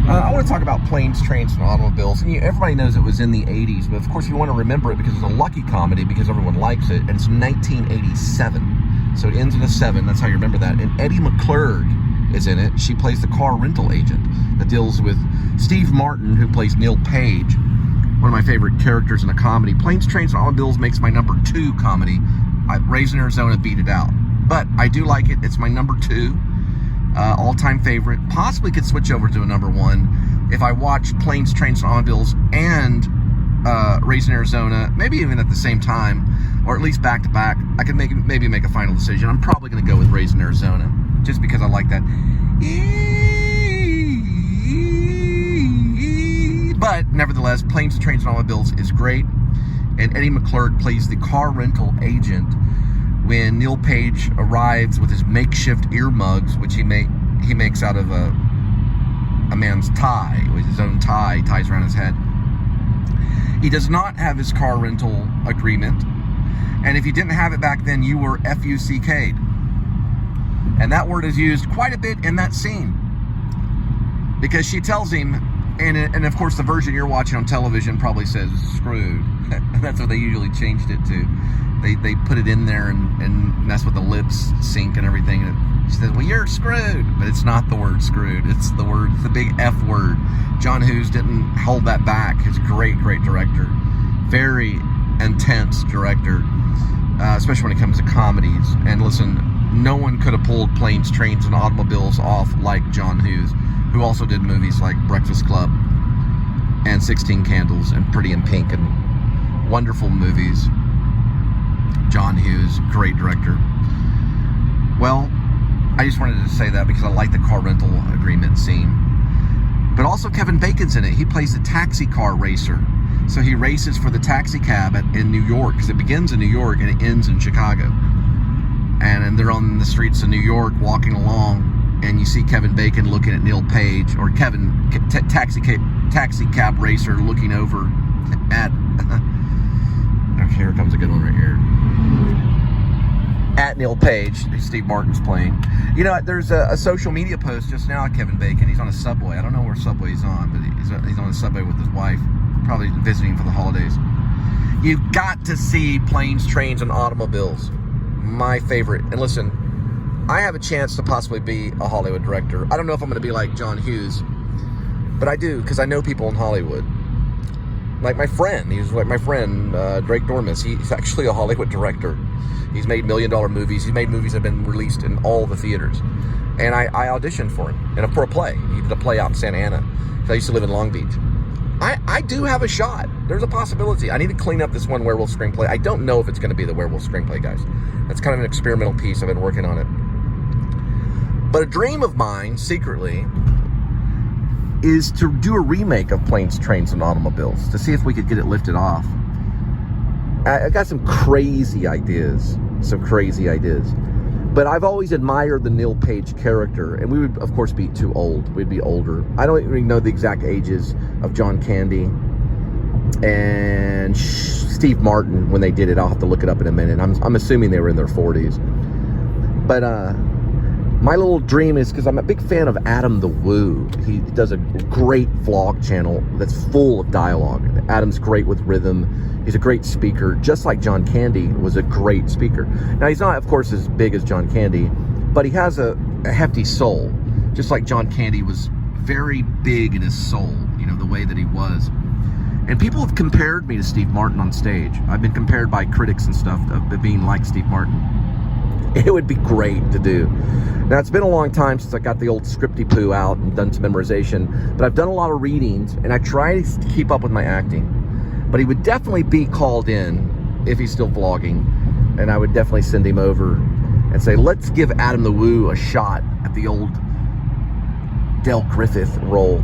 I want to talk about Planes, Trains, and Automobiles. And everybody knows it was in the 80s, but of course you want to remember it because it's a lucky comedy because everyone likes it, and it's 1987. So it ends in a 7, that's how you remember that. And Eddie McClurg is in it. She plays the car rental agent that deals with Steve Martin, who plays Neil Page, one of my favorite characters in a comedy. Planes, Trains, and Automobiles makes my number 2 comedy. Raising Arizona beat it out. But I do like it. It's my number 2. All-time favorite. Possibly could switch over to a number 1 if I watch Planes, Trains, and Automobiles and Raising Arizona, maybe even at the same time, or at least back to back. I could maybe make a final decision. I'm probably going to go with Raising Arizona, just because I like that. But nevertheless, Planes, Trains, and Automobiles is great, and Eddie McClurg plays the car rental agent when Neil Page arrives with his makeshift earmugs, which he makes out of a man's tie, with his own tie, ties around his head. He does not have his car rental agreement, and if you didn't have it back then, you were F-U-C-K'd. And that word is used quite a bit in that scene, because she tells him, and of course the version you're watching on television probably says screwed. That's what they usually changed it to. They put it in there and mess with the lips sync and everything. And she says, well, you're screwed. But it's not the word screwed. It's the big F word. John Hughes didn't hold that back. He's a great, great director. Very intense director, especially when it comes to comedies. And listen, no one could have pulled Planes, Trains, and Automobiles off like John Hughes, who also did movies like Breakfast Club and 16 Candles and Pretty in Pink and wonderful movies. John Hughes, great director. Well, I just wanted to say that because I like the car rental agreement scene. But also Kevin Bacon's in it. He plays a taxi car racer. So he races for the taxi cab in New York, because it begins in New York and it ends in Chicago. And they're on the streets of New York walking along, and you see Kevin Bacon looking at Neil Page, or Kevin, taxi cab racer, looking over at... Okay, here comes a good one right here. At Neil Page, Steve Martin's playing. You know, there's a social media post just now of Kevin Bacon. He's on a subway. I don't know where subway he's on, but he's on a subway with his wife, probably visiting for the holidays. You've got to see Planes, Trains, and Automobiles. My favorite. And listen, I have a chance to possibly be a Hollywood director. I don't know if I'm going to be like John Hughes, but I do, because I know people in Hollywood. Like my friend, Drake Dormus. He's actually a Hollywood director. He's made $1 million movies. He's made movies that have been released in all the theaters. And I auditioned for him, and for a play. He did a play out in Santa Ana. I used to live in Long Beach. I do have a shot. There's a possibility. I need to clean up this one werewolf screenplay. I don't know if it's going to be the werewolf screenplay, guys. That's kind of an experimental piece. I've been working on it. But a dream of mine, secretly, is to do a remake of Planes, Trains, and Automobiles, to see if we could get it lifted off. I got some crazy ideas. But I've always admired the Neil Page character, and we would, of course, be too old. We'd be older. I don't even know the exact ages of John Candy and Steve Martin when they did it. I'll have to look it up in a minute. I'm assuming they were in their 40s. But my little dream is, because I'm a big fan of A.D.W.C. He does a great vlog channel that's full of dialogue. Adam's great with rhythm. He's a great speaker, just like John Candy was a great speaker. Now, he's not, of course, as big as John Candy, but he has a hefty soul, just like John Candy was very big in his soul, you know, the way that he was. And people have compared me to Steve Martin on stage. I've been compared by critics and stuff of being like Steve Martin. It would be great to do. Now, it's been a long time since I got the old scripty poo out and done some memorization, but I've done a lot of readings, and I try to keep up with my acting. But he would definitely be called in if he's still vlogging, and I would definitely send him over and say, let's give A.D.W.C a shot at the old Del Griffith role.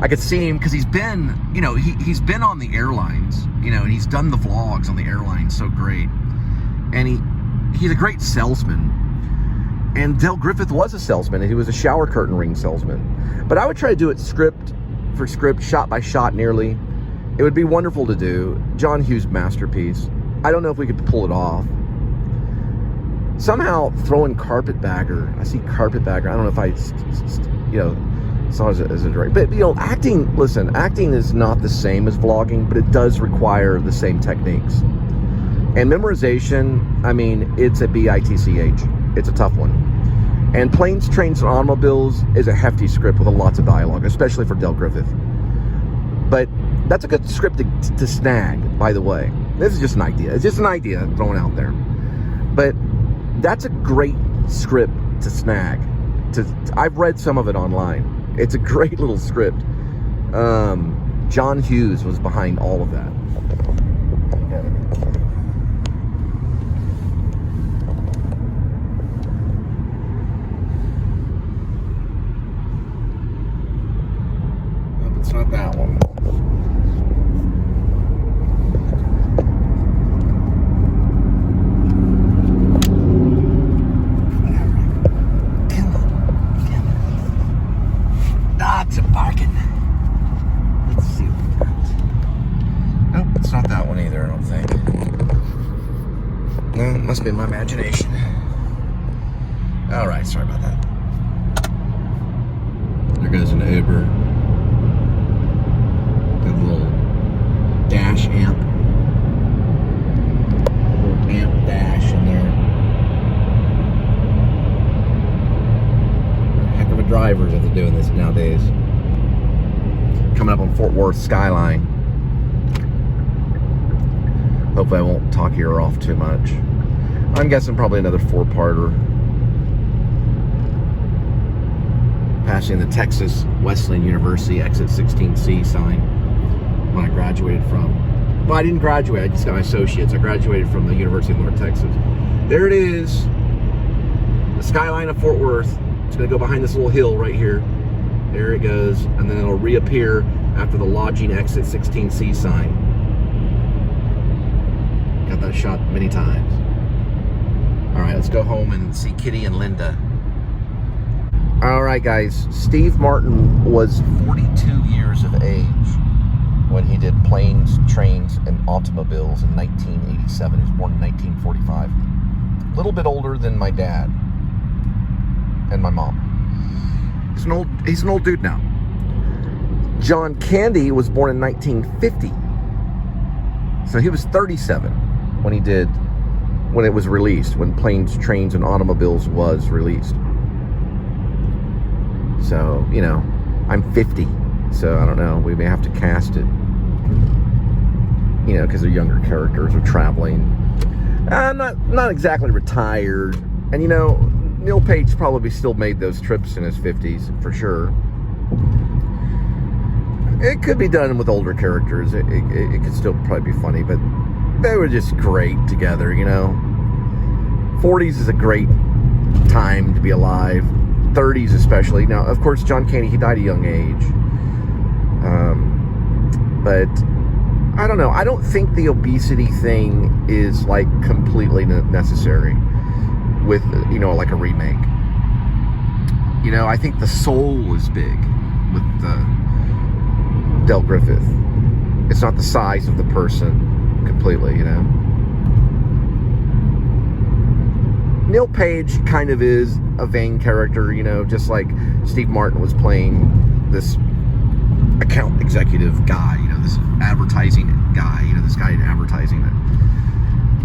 I could see him, because he's been, you know, he's been on the airlines, you know, and he's done the vlogs on the airlines so great. And he's a great salesman. And Del Griffith was a salesman, and he was a shower curtain ring salesman. But I would try to do it script for script, shot by shot nearly. It would be wonderful to do. John Hughes' masterpiece. I don't know if we could pull it off. Somehow throwing Carpetbagger. I see Carpetbagger. I don't know if saw as a director. But, you know, acting, listen, acting is not the same as vlogging, but it does require the same techniques. And memorization, I mean, it's a B-I-T-C-H. It's a tough one. And Planes, Trains, and Automobiles is a hefty script with lots of dialogue, especially for Del Griffith. But that's a good script to snag, by the way. This is just an idea. It's just an idea thrown out there. But that's a great script to snag. I've read some of it online. It's a great little script. John Hughes was behind all of that. It's not that one. Dogs are barking. Let's see what we got. Nope, it's not that one either, I don't think. No, it must be my imagination. Alright, sorry about that. There goes an Uber. Got a little dash amp. A little amp dash in there. Heck of a drivers that they're doing this nowadays. Coming up on Fort Worth Skyline. Hopefully I won't talk your ear off too much. I'm guessing probably another 4-parter. Passing the Texas Wesleyan University exit 16C sign. When I graduated from. Well, I didn't graduate. I just got my associates. I graduated from the University of North Texas. There it is. The skyline of Fort Worth. It's going to go behind this little hill right here. There it goes. And then it'll reappear after the lodging exit 16C sign. Got that shot many times. All right, let's go home and see Kitty and Linda. All right, guys. Steve Martin was 42 years of age when he did Planes, Trains, and Automobiles in 1987. He was born in 1945. A little bit older than my dad and my mom. He's an old dude now. John Candy was born in 1950. So he was 37 when it was released, when Planes, Trains, and Automobiles was released. So, you know, I'm 50. So, I don't know, we may have to cast it, you know, because the younger characters are traveling. Not exactly retired. And, you know, Neil Page probably still made those trips in his 50s, for sure. It could be done with older characters. It could still probably be funny, but they were just great together, you know. 40s is a great time to be alive. 30s especially. Now, of course, John Candy, he died at a young age. But I don't know. I don't think the obesity thing is like completely necessary with, you know, like a remake. You know, I think the soul is big with Del Griffith. It's not the size of the person completely, you know. Neil Page kind of is a vain character, you know, just like Steve Martin was playing this account executive guy, you know, this advertising guy, you know, this guy in advertising that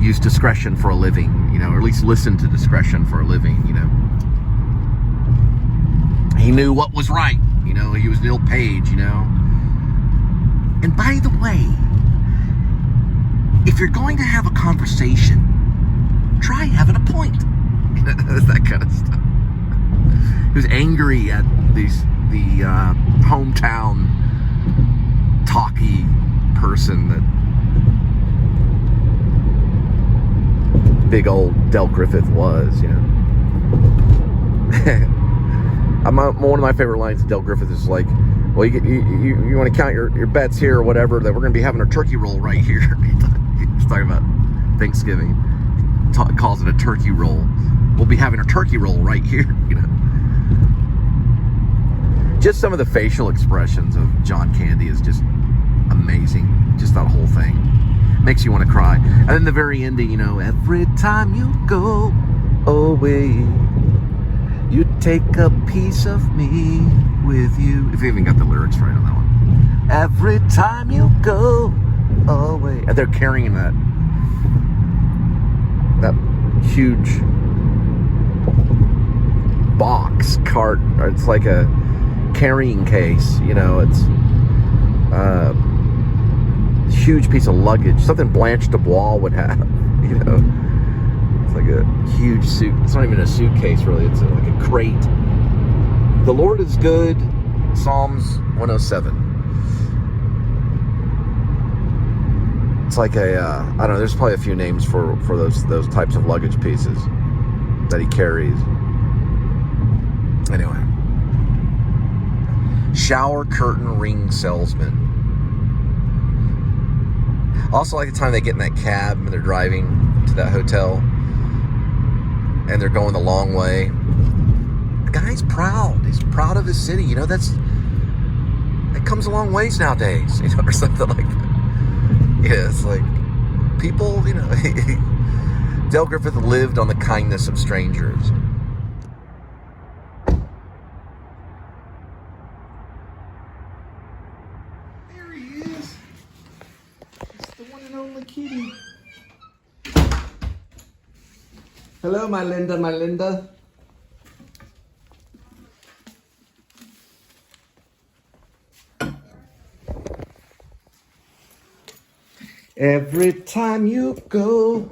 used discretion for a living, you know, or at least listened to discretion for a living, you know. He knew what was right, you know, he was Neil Page, you know. And by the way, if you're going to have a conversation, try having a point. That kind of stuff. He was angry at the hometown talky person that big old Del Griffith was, you know. One of my favorite lines of Del Griffith is like, well, you want to count your bets here or whatever, that we're going to be having a turkey roll right here. He's talking about Thanksgiving. Calls it a turkey roll. We'll be having a turkey roll right here, you know. Just some of the facial expressions of John Candy is just amazing. Just that whole thing. Makes you want to cry. And then the very ending, you know, every time you go away, You take a piece of me with you. If you even got the lyrics right on that one. Every time you go away. And they're carrying that huge box cart. It's like a carrying case, you know. It's a huge piece of luggage, something Blanche DuBois would have, you know. It's like a huge suit. It's not even a suitcase, really. It's like a crate. The Lord is good. Psalms 107. It's like a I don't know. There's probably a few names for those types of luggage pieces that he carries. Anyway, shower curtain ring salesman. Also, like the time they get in that cab and they're driving to that hotel and they're going the long way. The guy's proud. He's proud of his city. You know, that comes a long ways nowadays. You know, or something like that. Yeah, it's like people, you know. Dale Griffith lived on the kindness of strangers. There he is. It's the one and only kitty. Hello, my Linda, my Linda. Every time you go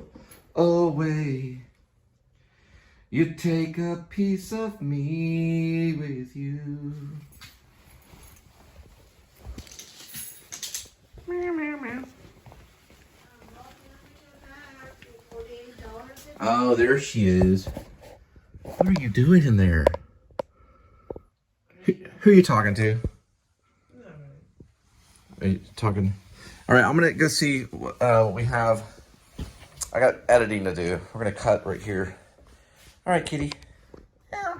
away, you take a piece of me with you. Meow, meow, meow. Oh, there she is. What are you doing in there? Who are you talking to? Are you talking? All right, I'm gonna go see what we have. I got editing to do. We're gonna cut right here. All right, kitty. Yeah.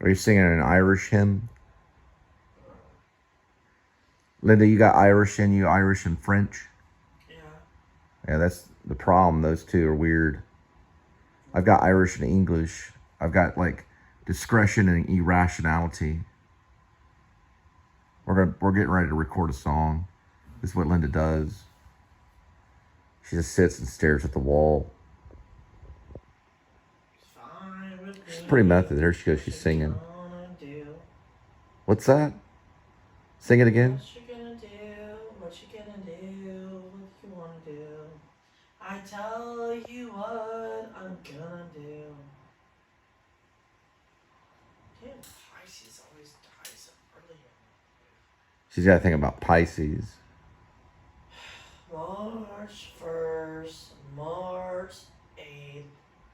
Are you singing an Irish hymn? Linda, you got Irish in you, Irish and French? Yeah. Yeah, that's the problem. Those two are weird. I've got Irish and English. I've got like discretion and irrationality. We're getting ready to record a song. This is what Linda does. She just sits and stares at the wall. She's pretty method. There she goes. She's singing. What's that? Sing it again. What you gonna do? What you gonna do? What you wanna do? I tell you what I'm gonna do. Damn, Pisces always dies so early. She's got to think about Pisces. March 1st, March 8th,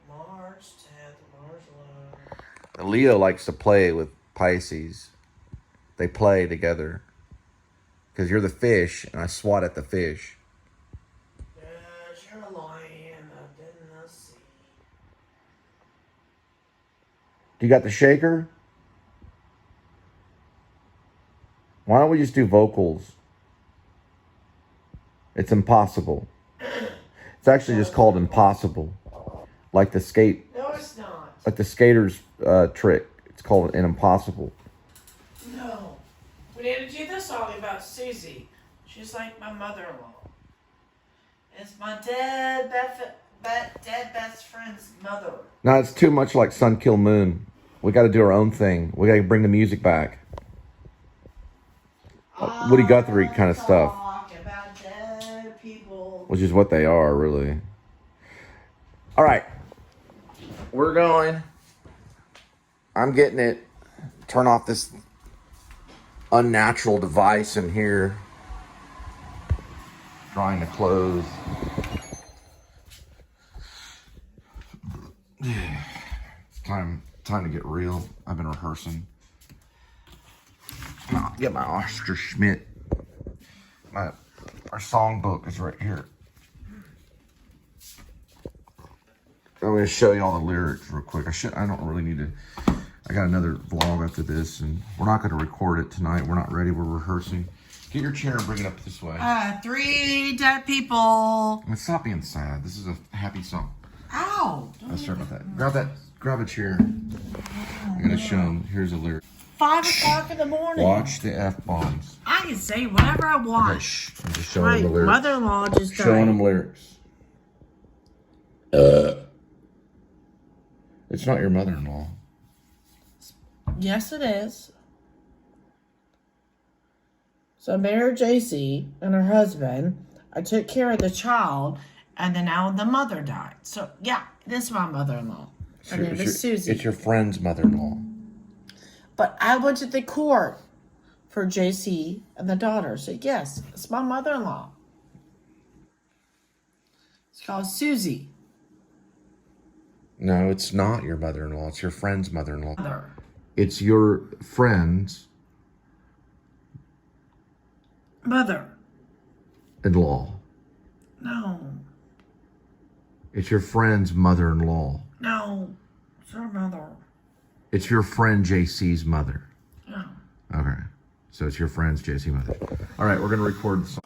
March 10th, March 11th. Leo likes to play with Pisces. They play together. Because you're the fish, and I swat at the fish. Yes, you're a lion up in the sea. You got the shaker? Why don't we just do vocals? It's impossible. It's actually just called impossible. Like the skate. No, it's not. Like the skater's trick. It's called an impossible. No. We need to do this song about Susie. She's like my mother-in-law. It's my dead best friend's mother. No, it's too much like Sun Kill Moon. We got to do our own thing. We got to bring the music back. Woody Guthrie kind of stuff. About dead people. Which is what they are, really. All right. We're going. I'm getting it. Turn off this unnatural device in here. Trying to close. It's time to get real. I've been rehearsing. I'll get my Oscar Schmidt. Our songbook is right here. I'm going to show you all the lyrics real quick. I don't really need to. I got another vlog after this, and we're not going to record it tonight. We're not ready. We're rehearsing. Get your chair and bring it up this way. 3 dead people. Stop being sad. This is a happy song. Ow. Sorry about that. Grab a chair. I'm going to show them. Here's a lyric. 5 o'clock in the morning. Watch the F-bombs. I can say whatever I want. Okay, shh. I'm just showing them the lyrics. Mother-in-law just died. Showing them lyrics. It's not your mother-in-law. Yes, it is. So I married JC and her husband. I took care of the child, and then now the mother died. So, yeah, this is my mother-in-law. Her name is Susie. It's your friend's mother-in-law. But I went to the court for JC and the daughter. So, yes, it's my mother-in-law. It's called Susie. No, it's not your mother-in-law. It's your friend's mother-in-law. Mother. It's your friend's Mother-in-law. No. It's your friend's mother-in-law. No. It's her mother. It's your friend JC's mother. No. Okay. So it's your friend's JC mother. All right, we're going to record the song.